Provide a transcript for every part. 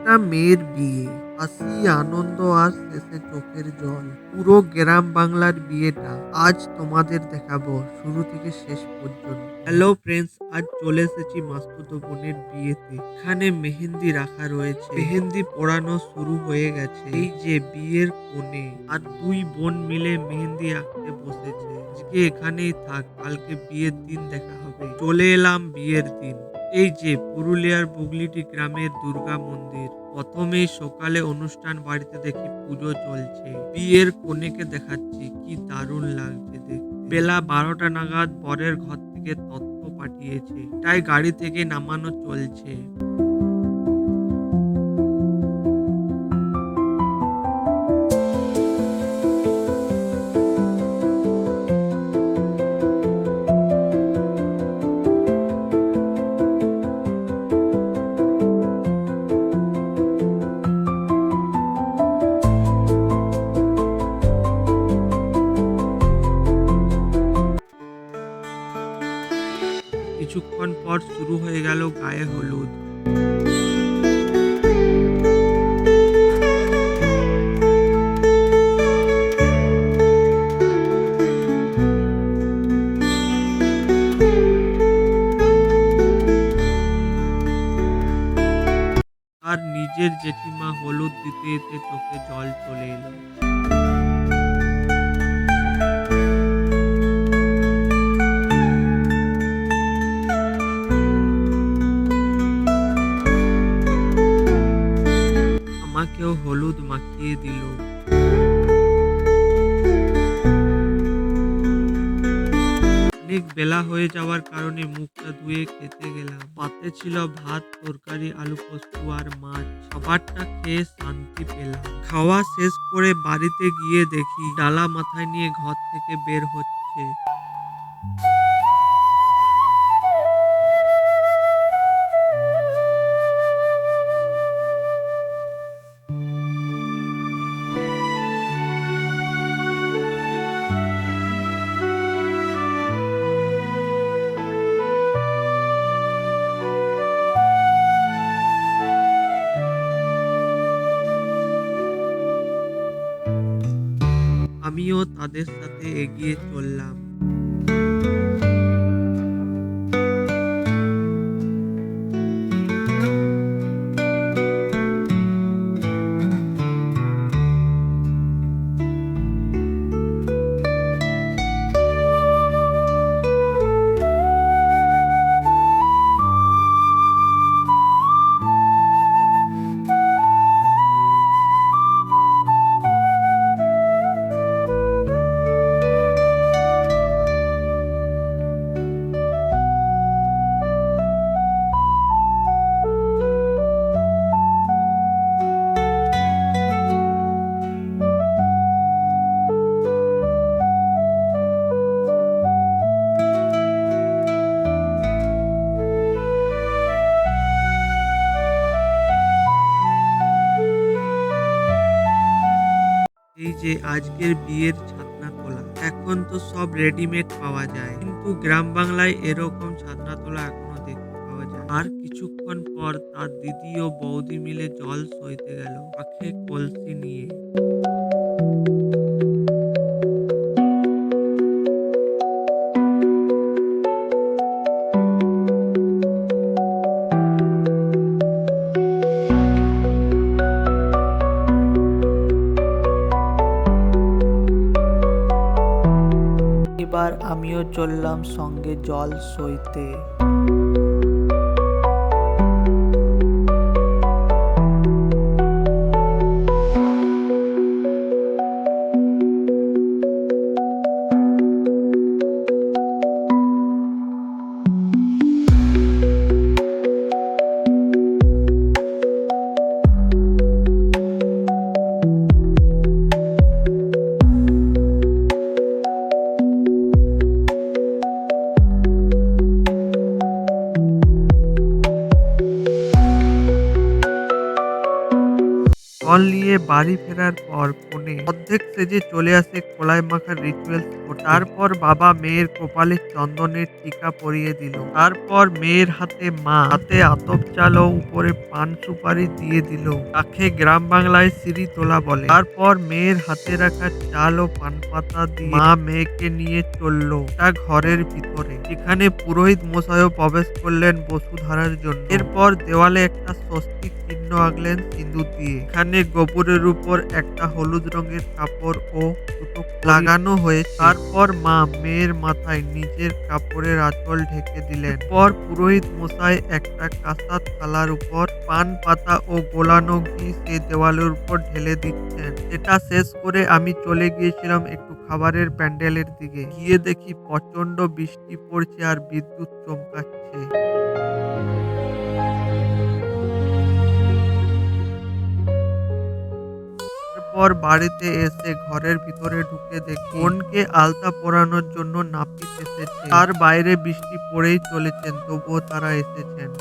একটা মেয়ের বিয়ে, হাসি, আনন্দ আর শেষে চোখের জল। পুরো গ্রাম বাংলার বিয়েটা আজ তোমাদের দেখাবো শুরু থেকে শেষ পর্যন্ত। হ্যালো ফ্রেন্ডস, আজ চলে এসেছি মাসতুতো বোনের বিয়েতে। এখানে মেহেন্দি রাখা রয়েছে, মেহেন্দি পড়ানো শুরু হয়ে গেছে। এই যে বিয়ের কোণে আর দুই বোন মিলে মেহেন্দি আঁকতে বসেছে। আজকে এখানেই থাক, কালকে বিয়ের দিন দেখা হবে। চলে এলাম বিয়ের দিন। এই যে পুরুলিয়ার বুগলিটি গ্রামের দুর্গা মন্দির। প্রথমেই সকালে অনুষ্ঠান বাড়িতে দেখি পুজো চলছে। বিয়ের কনেকে দেখাচ্ছি, কি দারুণ লাগছে দেখতে। বেলা 12টা নাগাদ বরের ঘর থেকে তথ্য পাঠিয়েছে, তাই গাড়ি থেকে নামানো চলছে। কিছুক্ষণ পর শুরু হয়ে গেল গায়ে হলুদ। আর নিজের জেঠিমা হলুদ দিতে দিতে চোখে জল চলে এলো। আমাকেও হলুদ মাখিয়ে দিল। অনেক বেলা হয়ে যাওয়ার কারণে মুখটা ধুয়ে খেতে গেলাম। পাতে ছিল ভাত, তরকারি, আলু পোস্ত আর মাছ। খাবারটা খেয়ে শান্তি পেলাম। খাওয়া শেষ করে বাড়িতে গিয়ে দেখি ডালা মাথায় নিয়ে ঘর থেকে বের হচ্ছে। আমিও তাদের সাথে এগিয়ে চললাম। এই যে আজকের বিয়ের ছাদনা তোলা, এখন তো সব রেডিমেড পাওয়া যায়, কিন্তু গ্রাম বাংলায় এরকম ছাদনা তোলা এখনো দেখতে পাওয়া যায়। আর কিছুক্ষণ পর তার দিদি ও বৌদি মিলে জল সইতে গেল পাখে কলসি নিয়ে। এবার আমিও চললাম সঙ্গে জল সইতে। ফল নিয়ে বাড়ি ফেরার পর কনে অর্ধেক সেজে চলে আসে কলাই মাখার রিচুয়ালস করতে। তারপর বাবা মেয়ের কপালে চন্দনের টিকা পরিয়ে দিল। তারপর মেয়ের হাতে আতপ চাল ও উপরে পান সুপারি দিয়ে দিল, তাকে গ্রাম বাংলায় সিঁড়ি তোলা বলে। তারপর মেয়ের হাতে রাখা চাল ও পান পাতা দিয়ে মা মেয়েকে নিয়ে চলল তা ঘরের ভিতরে, যেখানে পুরোহিত মশাইও প্রবেশ করলেন বসুধারার জন্য। এরপর দেওয়ালে একটা স্বস্তিক চিহ্ন আঁকলেন সিঁদুর দিয়ে। এখানে গোবরের উপর একটা হলুদ রঙের কাপড় ও দুটো লাগানো হয়েছে। তারপর মা মেয়ের মাথায় নিজের কাপড়ের আঁচল ঢেকে দিলেন। পর পুরোহিত মশাই একটা কাঁসার থালার উপর পান পাতা ও গোলানো ঘি সে দেওয়ালের উপর ঢেলে দিচ্ছেন। এটা শেষ করে আমি চলে গিয়েছিলাম একটু খাবারের প্যান্ডেলের দিকে। গিয়ে দেখি প্রচন্ড বৃষ্টি পড়ছে আর বিদ্যুৎ চমকাচ্ছে। এরপর বাড়িতে এসে ঘরের ভিতরে ঢুকে দেখি বোনকে আলতা পরানোর জন্য নাপিত এসেছে। তার বাইরে বৃষ্টি পড়েই চলেছেন, তবুও তারা এসেছেন।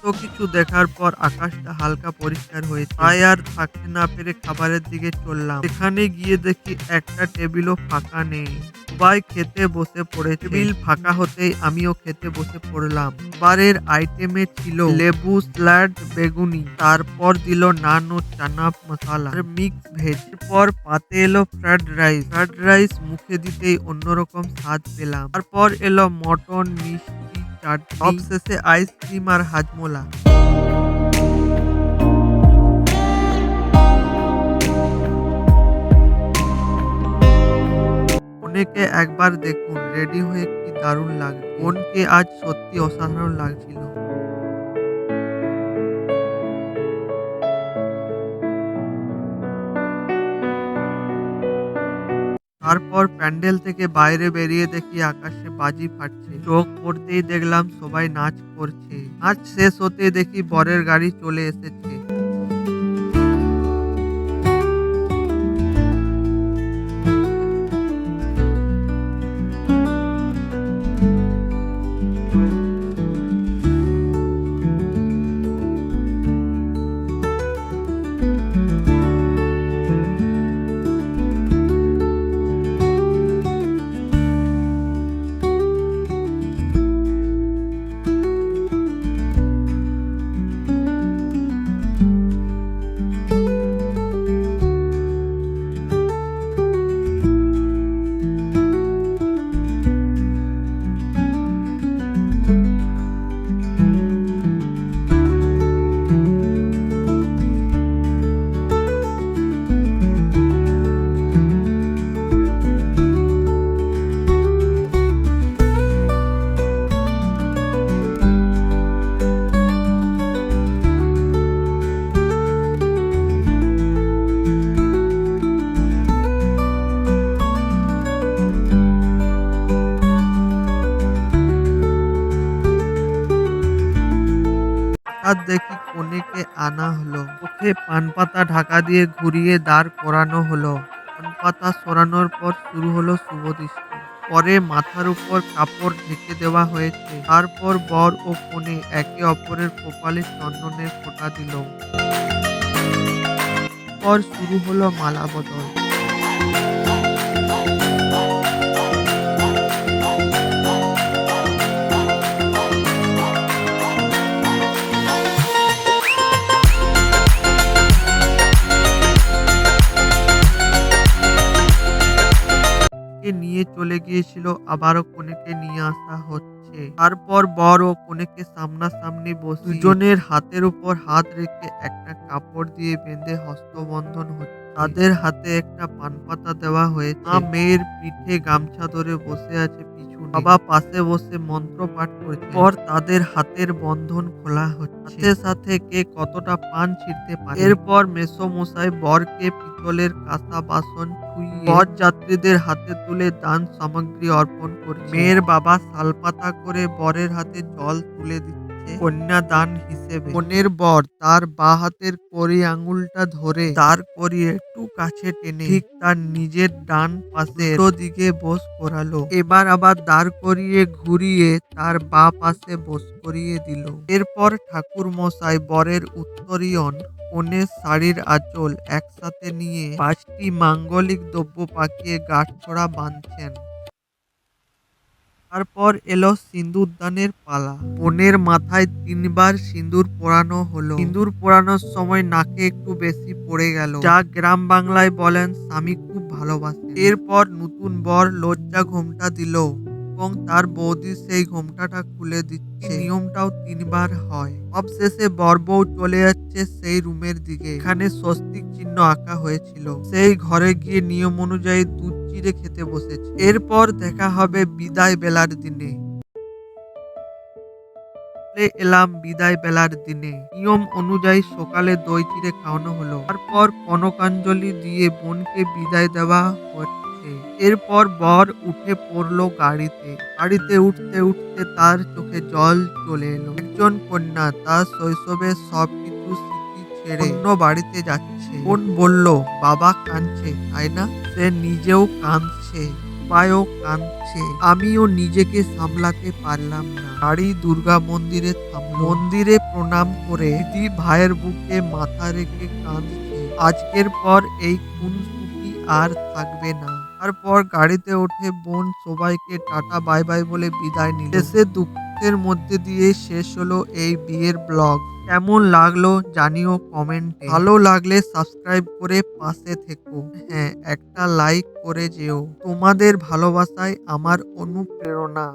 তো কিছু দেখার পর আকাশটা হালকা পরিষ্কার হয়েছে, তাই আর থাকতে না পেরে খাবারের দিকে চললাম। সেখানে গিয়ে দেখি একটা টেবিলও ফাঁকা নেই, সবাই খেতে বসে পড়েছে। টেবিল ফাঁকা হতেই আমিও খেতে বসে পড়লাম। খাবারের আইটেমে ছিল লেবু, স্যালাড, বেগুনি, তারপর দিল নান ও চানা মশলা আর মিক্স ভেজ। এরপর পাতে এলো ফ্রাইড রাইস। ফ্রাইড রাইস মুখে দিতেই অন্যরকম স্বাদ পেলাম। তারপর এলো মটন, মিষ্টি, চাটনি, সবশেষে আইসক্রিম আর হাজমোলা। বোনকে একবার দেখুন রেডি হয়ে কি দারুণ লাগছে। বোনকে আজ সত্যি অসাধারণ লাগছিল। তারপর প্যান্ডেল থেকে বাইরে বেরিয়ে দেখি আকাশে বাজি ফাটছে। চোখ পড়তেই দেখলাম সবাই নাচ করছে। নাচ শেষ হতে দেখি বরের গাড়ি চলে এসেছে। হঠাৎ দেখি কনেকে আনা হলো। চোখে পান পাতা ঢাকা দিয়ে ঘুরিয়ে দাঁড় করানো হলো। পান পাতা সরানোর পর শুরু হলো শুভ দৃষ্টি। পরে মাথার উপর কাপড় ঢেকে দেওয়া হয়েছে। তারপর বর ও কনে একে অপরের কপালে চন্দনের ফোঁটা দিল। পর শুরু হলো মালা বদল। নিয়ে চলে গিয়েছিল, আবারও কনেকে নিয়ে আসা হচ্ছে। দিচ্ছে। তারপর বর ও কনেকে সামনাসামনি বসে দুজনের হাতের উপর হাত রেখে একটা কাপড় দিয়ে বেঁধে হস্তবন্ধন হচ্ছে। তাদের হাতে একটা পান পাতা দেওয়া হয়েছে। মা মেয়ের পিঠে গামছা ধরে বসে আছে পিছনে। বাবা পাশে বসে মন্ত্র পাঠ করছে। পর তাদের হাতের বন্ধন খোলা হচ্ছে। সাথে সাথে কে কতটা পান ছিঁড়তে পারে। এরপর মেসোমশাই বরকে পিতলের কাঁসা বাসন ছুঁয়ে বর যাত্রীদের হাতে তুলে দান সামগ্রী অর্পণ করছে। মেয়ের বাবা শালপাতা করে বরের হাতে জল তুলে দিচ্ছে কন্যাদান হিসেবে। কনের বর তার বাঁ হাতের কড়ি আঙুলটা ধরে দাঁড় করিয়ে একটু কাছে টেনে ঠিক তার নিজের ডান পাশে দিকে বস করালো। এবার আবার দাঁড় করিয়ে ঘুরিয়ে তার বাঁ পাশে বস করিয়ে দিল। এরপর ঠাকুর মশাই বরের উত্তরীয়ন কনের শাড়ির আঁচল একসাথে নিয়ে 5টি মাঙ্গলিক দ্রব্য পাকিয়ে গাঁটছড়া বাঁধছেন। তারপর এলো সিঁদুর দানের পালা। বোনের মাথায় 3বার সিঁদুর পরানো হলো। সিঁদুর পরানোর সময় নাকে একটু বেশি পড়ে গেল, যা গ্রাম বাংলায় বলেন স্বামী খুব ভালোবাসে। এরপর নতুন বর লজ্জা ঘোমটা দিল এবং তার বৌদি সেই ঘোমটাটা খুলে দিচ্ছে। নিয়মটাও 3বার হয়। অবশেষে বর বউ চলে যাচ্ছে সেই রুমের দিকে এখানে স্বস্তিক চিহ্ন আঁকা হয়েছিল। সেই ঘরে গিয়ে নিয়ম অনুযায়ী দুধ চিড়ে খেতে বসেছে। এরপর দেখা হবে বিদায় বেলার দিনে। এলাম বিদায় বেলার দিনে। নিয়ম অনুযায়ী সকালে দই চিড়ে খাওয়ানো হলো। তারপর কনকাঞ্জলি দিয়ে বোনকে বিদায় দেওয়া হচ্ছে। এরপর বর উঠে পড়লো গাড়িতে। গাড়িতে উঠতে উঠতে তার চোখে জল চলে এলো। একজন কন্যা তার শৈশবের সবকিছু স্মৃতি ছেড়ে অন্য বাড়িতে যাচ্ছে। বোন বলল, বাবা কাঁদছে তাই না? সে নিজেও কাঁদছে, বাবাও কাঁদছে। আমিও নিজেকে সামলাতে পারলাম না। গাড়ি দুর্গা মন্দিরে থামলো। মন্দিরে প্রণাম করে দিদি ভাইয়ের বুকে মাথা রেখে কাঁদছে। আজকের পর এই খুনসুটি আর থাকবে না। তারপর গাড়িতে উঠে বোন সবাইকে টাটা বাই বাই বলে বিদায় নিল। শেষে দুঃখের মধ্যে দিয়ে শেষ হলো এই বিয়ের ব্লগ। কেমন লাগলো জানিও কমেন্টে। ভালো লাগলে সাবস্ক্রাইব করে পাশে থেকো। হ্যাঁ, একটা লাইক করে যেও। তোমাদের ভালোবাসায় আমার অনুপ্রেরণা।